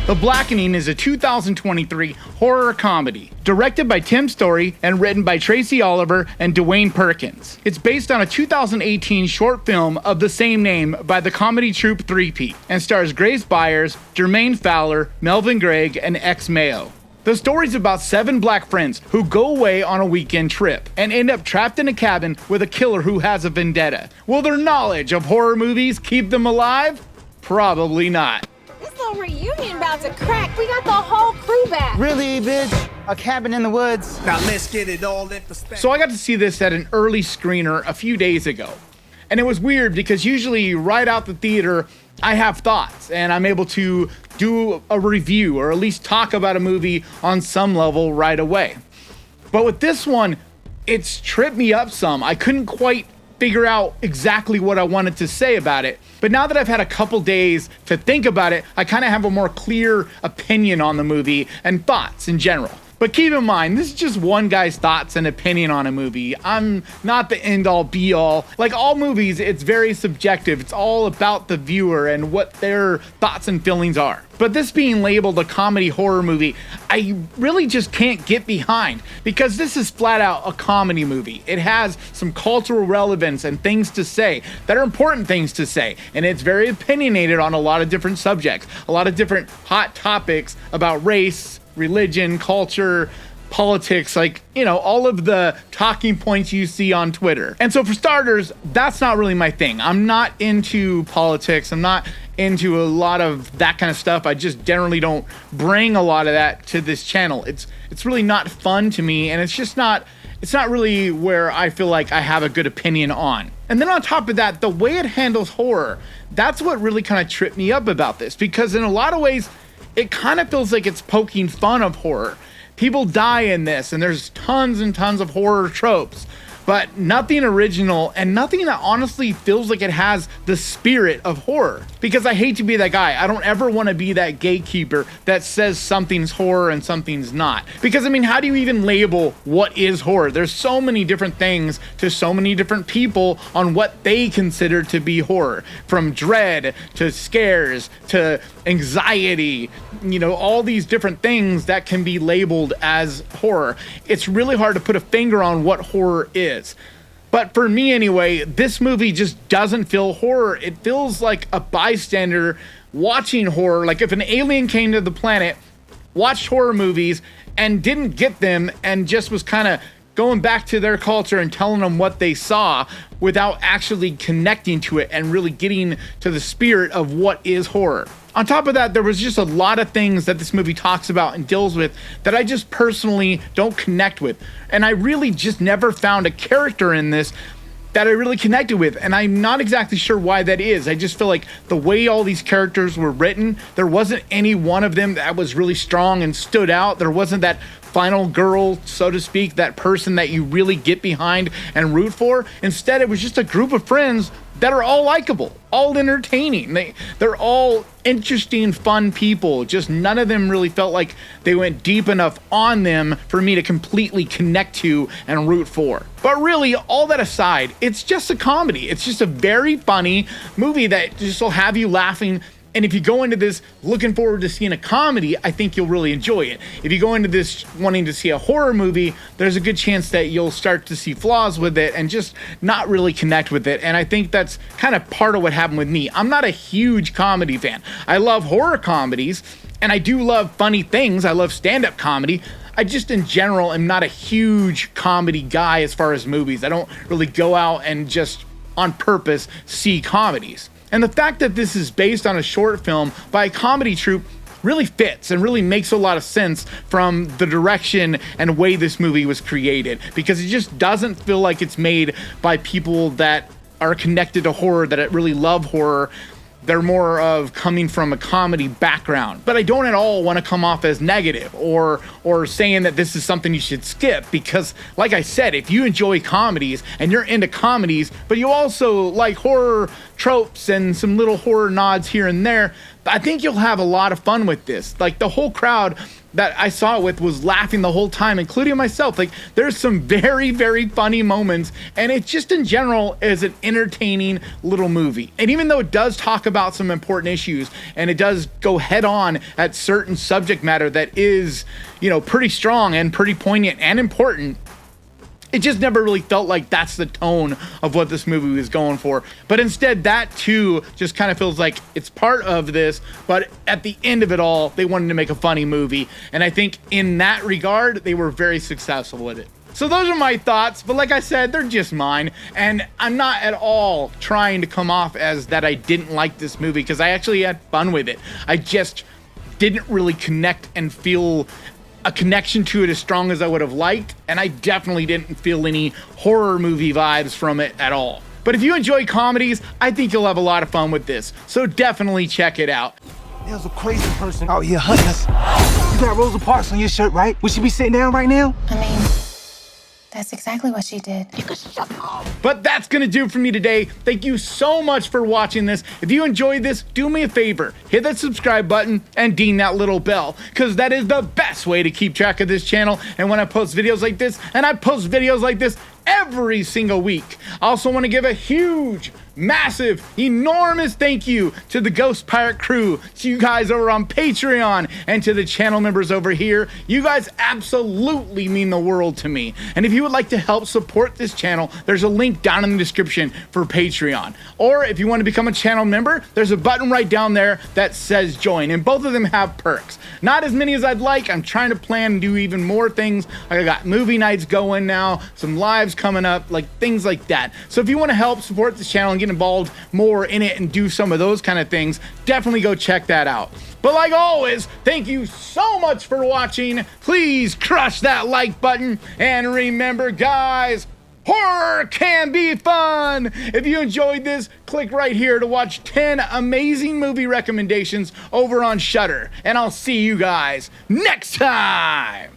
The Blackening is a 2023 horror comedy, directed by Tim Story and written by Tracy Oliver and Dwayne Perkins. It's based on a 2018 short film of the same name by the comedy troupe Threepeat, and stars Grace Byers, Jermaine Fowler, Melvin Gregg, and X Mayo. The story's about 7 black friends who go away on a weekend trip and end up trapped in a cabin with a killer who has a vendetta. Will their knowledge of horror movies keep them alive? Probably not. This little reunion about to crack. We got the whole crew back. Really, bitch? A cabin in the woods. Now let's get it all in perspective. So I got to see this at an early screener a few days ago. And it was weird because usually right out the theater, I have thoughts and I'm able to do a review or at least talk about a movie on some level right away. But with this one, it's tripped me up some. I couldn't quite figure out exactly what I wanted to say about it. But now that I've had a couple days to think about it, I kind of have a more clear opinion on the movie and thoughts in general. But keep in mind, this is just one guy's thoughts and opinion on a movie. I'm not the end-all be-all. Like all movies, it's very subjective. It's all about the viewer and what their thoughts and feelings are. But this being labeled a comedy horror movie, I really just can't get behind because this is flat out a comedy movie. It has some cultural relevance and things to say that are important things to say. And it's very opinionated on a lot of different subjects, a lot of different hot topics about race, religion, culture, politics, like, you know, all of the talking points you see on Twitter. And so for starters, that's not really my thing. I'm not into politics. I'm not into a lot of that kind of stuff. I just generally don't bring a lot of that to this channel. It's really not fun to me, and it's not really where I feel like I have a good opinion on. And then on top of that, the way it handles horror, that's what really kind of tripped me up about this, because in a lot of ways, it kind of feels like it's poking fun of horror. People die in this, and there's tons and tons of horror tropes, but nothing original and nothing that honestly feels like it has the spirit of horror. Because I hate to be that guy. I don't ever want to be that gatekeeper that says something's horror and something's not. Because I mean, how do you even label what is horror? There's so many different things to so many different people on what they consider to be horror. From dread to scares to anxiety, you know, all these different things that can be labeled as horror. It's really hard to put a finger on what horror is. But for me anyway, this movie just doesn't feel horror. It feels like a bystander watching horror. Like if an alien came to the planet, watched horror movies, and didn't get them, and just was kind of going back to their culture and telling them what they saw without actually connecting to it and really getting to the spirit of what is horror. On top of that, there was just a lot of things that this movie talks about and deals with that I just personally don't connect with. And I really just never found a character in this that I really connected with. And I'm not exactly sure why that is. I just feel like the way all these characters were written, there wasn't any one of them that was really strong and stood out. There wasn't that final girl, so to speak, that person that you really get behind and root for. Instead, it was just a group of friends that are all likable, all entertaining. They're all interesting, fun people. Just none of them really felt like they went deep enough on them for me to completely connect to and root for. But really, all that aside, it's just a comedy. It's just a very funny movie that just will have you laughing. And if you go into this looking forward to seeing a comedy, I think you'll really enjoy it. If you go into this wanting to see a horror movie, there's a good chance that you'll start to see flaws with it and just not really connect with it. And I think that's kind of part of what happened with me. I'm not a huge comedy fan. I love horror comedies, and I do love funny things. I love stand-up comedy. I just, in general, am not a huge comedy guy as far as movies. I don't really go out and just on purpose see comedies. And the fact that this is based on a short film by a comedy troupe really fits and really makes a lot of sense from the direction and way this movie was created, because it just doesn't feel like it's made by people that are connected to horror, that really love horror. They're more of coming from a comedy background. But I don't at all want to come off as negative or saying that this is something you should skip, because like I said, if you enjoy comedies and you're into comedies, but you also like horror tropes and some little horror nods here and there, I think you'll have a lot of fun with this. Like, the whole crowd that I saw it with was laughing the whole time, including myself. Like, there's some very, very funny moments, and it just in general is an entertaining little movie. And even though it does talk about some important issues, and it does go head on at certain subject matter that is, you know, pretty strong and pretty poignant and important, it just never really felt like that's the tone of what this movie was going for. But instead, that too just kind of feels like it's part of this, but at the end of it all, they wanted to make a funny movie. And I think in that regard, they were very successful with it. So those are my thoughts, but like I said, they're just mine. And I'm not at all trying to come off as that I didn't like this movie, because I actually had fun with it. I just didn't really connect and feel a connection to it as strong as I would have liked, and I definitely didn't feel any horror movie vibes from it at all. But if you enjoy comedies, I think you'll have a lot of fun with this, so definitely check it out. There's a crazy person out here hunting us. You got Rosa Parks on your shirt, right? Would she be sitting down right now? I mean, that's exactly what she did. But that's gonna do it for me today. Thank you so much for watching this. If you enjoyed this, do me a favor, hit that subscribe button and ding that little bell, because that is the best way to keep track of this channel. And when I post videos like this, and I post videos like this every single week. I also want to give a huge, massive, enormous thank you to the Ghost Pirate crew, to you guys over on Patreon, and to the channel members over here. You guys absolutely mean the world to me. And if you would like to help support this channel, there's a link down in the description for Patreon. Or if you want to become a channel member, there's a button right down there that says join, and both of them have perks. Not as many as I'd like. I'm trying to plan and do even more things. I got movie nights going now, some lives coming up, like things like that. So if you want to help support this channel and get involved more in it and do some of those kind of things, definitely go check that out. But like always, thank you so much for watching. Please crush that like button, and remember guys, horror can be fun. If you enjoyed this, click right here to watch 10 amazing movie recommendations over on Shudder, and I'll see you guys next time.